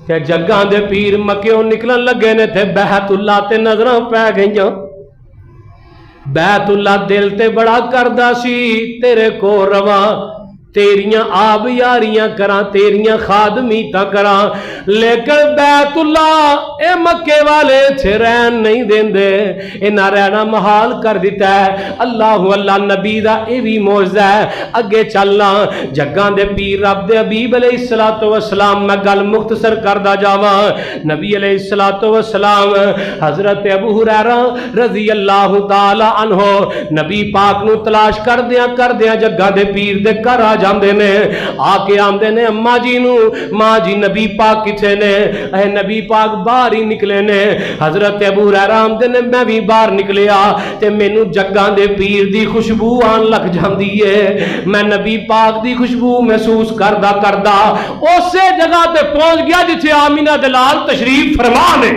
کہ جگاں دے پیر مکیوں نکلن لگے نے تھے بیت اللہ تے نظراں پہ گئیاں بیت اللہ دل تے بڑا کردہ سی تیرے کو رواں تیریاں آب یاریاں کراں تیریاں خادمیتاں کراں لیکن بیت اللہ اے مکے والے تھے رہن نہیں دین دے انہاں رہنا محال کر دیتا ہے اللہ اللہ نبی دا اے بھی معجزہ ہے اگے چلنا جگاں دے پیر رب دے حبیب علیہ السلام میں گل مختصر کردہ جاواں نبی علیہ السلام حضرت ابو ہریرہ رضی اللہ تعالی عنہ نبی پاک نو تلاش کردیاں جگاں دے پیر دے گھر آ جاندے نے آ کے آندے نے اماں جی نو ماں جی نبی پاک کتھے نے اے نبی پاک باہر ہی نکلے نے حضرت ابو ہریرہ آندے نے میں بھی باہر نکلیا تے مینوں جگاں دے پیر دی خوشبو آن لگ جاندی ہے میں نبی پاک دی خوشبو محسوس کردہ اسی جگہ تے پہنچ گیا جتھے آمینہ دلال تشریف فرما نے